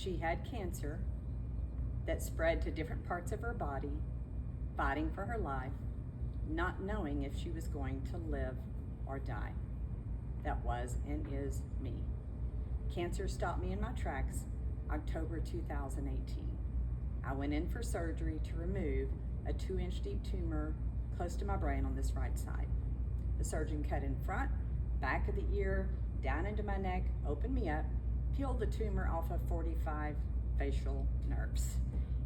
she had cancer that spread to different parts of her body, fighting for her life, not knowing if she was going to live or die. That was and is me. Cancer stopped me in my tracks October 2018. I went in for surgery to remove a 2-inch deep tumor close to my brain on this right side. The surgeon cut in front, back of the ear, down into my neck, opened me up, peeled the tumor off of 45 facial nerves.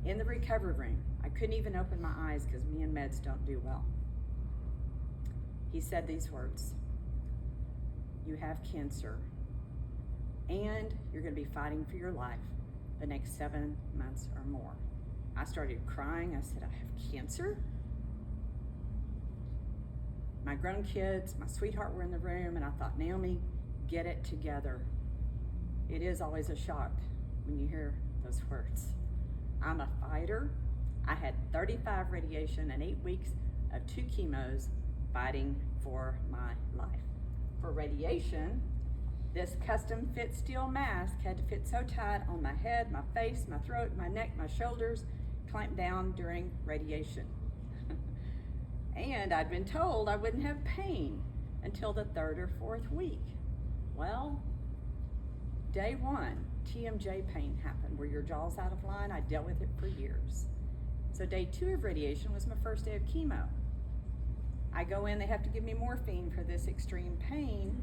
In the recovery room, I couldn't even open my eyes because me and meds don't do well. He said these words: "You have cancer, and you're going to be fighting for your life the next 7 months or more." I started crying. I said, "I have cancer?" My grown kids, my sweetheart, were in the room, and I thought, Naomi, get it together. It is always a shock when you hear those words. I'm a fighter. I had 35 radiation and 8 weeks of 2 chemos fighting for my life. For radiation, this custom fit steel mask had to fit so tight on my head, my face, my throat, my neck, my shoulders, clamped down during radiation. And I'd been told I wouldn't have pain until the 3rd or 4th week. Well, day 1, TMJ pain happened, where your jaw's out of line. I dealt with it for years. So day 2 of radiation was my first day of chemo. I go in, they have to give me morphine for this extreme pain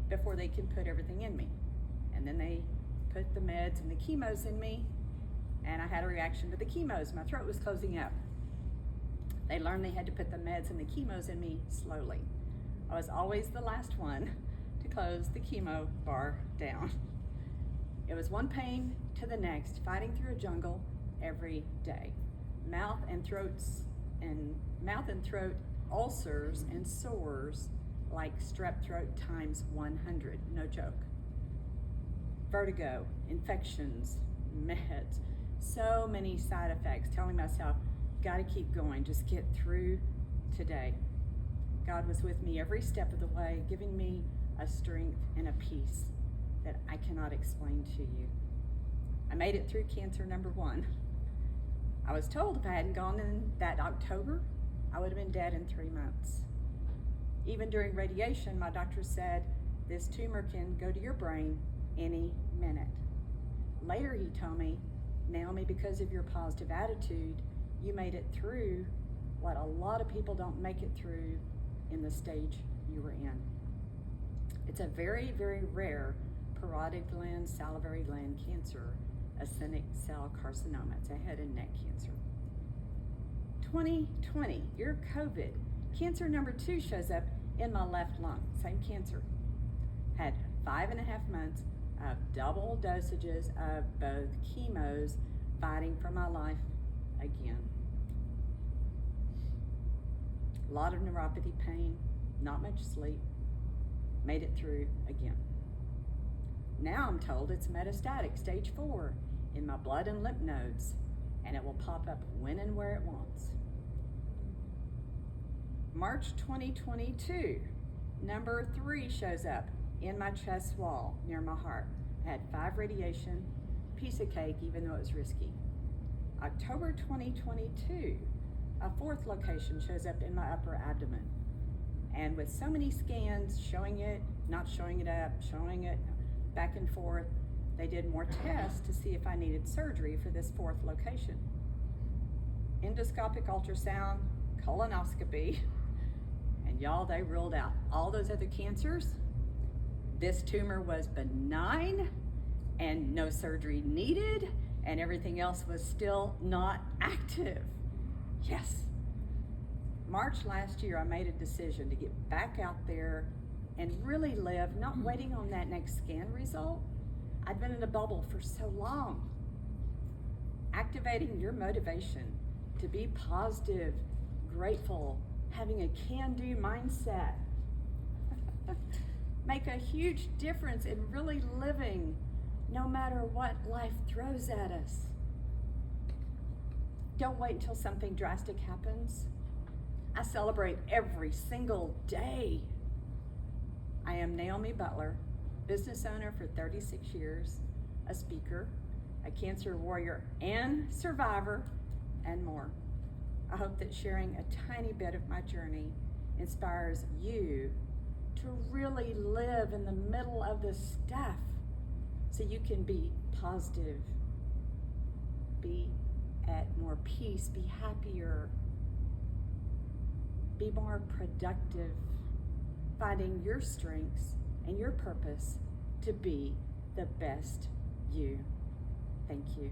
before they can put everything in me. And then they put the meds and the chemos in me, and I had a reaction to the chemos. My throat was closing up. They learned they had to put the meds and the chemos in me slowly. I was always the last one to close the chemo bar down. It was one pain to the next, fighting through a jungle every day. Mouth and throat ulcers and sores like strep throat times 100, no joke. Vertigo, infections, meds, so many side effects, telling myself, gotta keep going, just get through today. God was with me every step of the way, giving me a strength and a peace that I cannot explain to you. I made it through cancer number 1. I was told if I hadn't gone in that October, I would have been dead in 3 months. Even during radiation, my doctor said, this tumor can go to your brain any minute. Later, he told me, Naomi, because of your positive attitude, you made it through what a lot of people don't make it through in the stage you were in. It's a very, very rare parotid gland, salivary gland cancer, actinic cell carcinoma. It's a head and neck cancer. 2020, year of COVID, cancer number 2 shows up in my left lung, same cancer. Had 5.5 months of double dosages of both chemos, fighting for my life again. A lot of neuropathy pain, not much sleep, made it through again. Now I'm told it's metastatic, stage 4, in my blood and lymph nodes, and it will pop up when and where it wants. March 2022, number 3 shows up in my chest wall near my heart. I had 5 radiation, piece of cake, even though it was risky. October 2022, a 4th location shows up in my upper abdomen. And with so many scans showing it, not showing it up, showing it back and forth, they did more tests to see if I needed surgery for this 4th location. Endoscopic ultrasound, colonoscopy, and y'all, they ruled out all those other cancers. This tumor was benign and no surgery needed, and everything else was still not active. Yes. March last year, I made a decision to get back out there and really live, not waiting on that next scan result. I'd been in a bubble for so long. Activating your motivation to be positive, grateful, having a can-do mindset. Make a huge difference in really living no matter what life throws at us. Don't wait until something drastic happens. I celebrate every single day. I am Naomi Butler, business owner for 36 years, a speaker, a cancer warrior and survivor, and more. I hope that sharing a tiny bit of my journey inspires you to really live in the middle of the stuff so you can be positive, be at more peace, be happier, be more productive, finding your strengths and your purpose to be the best you. Thank you.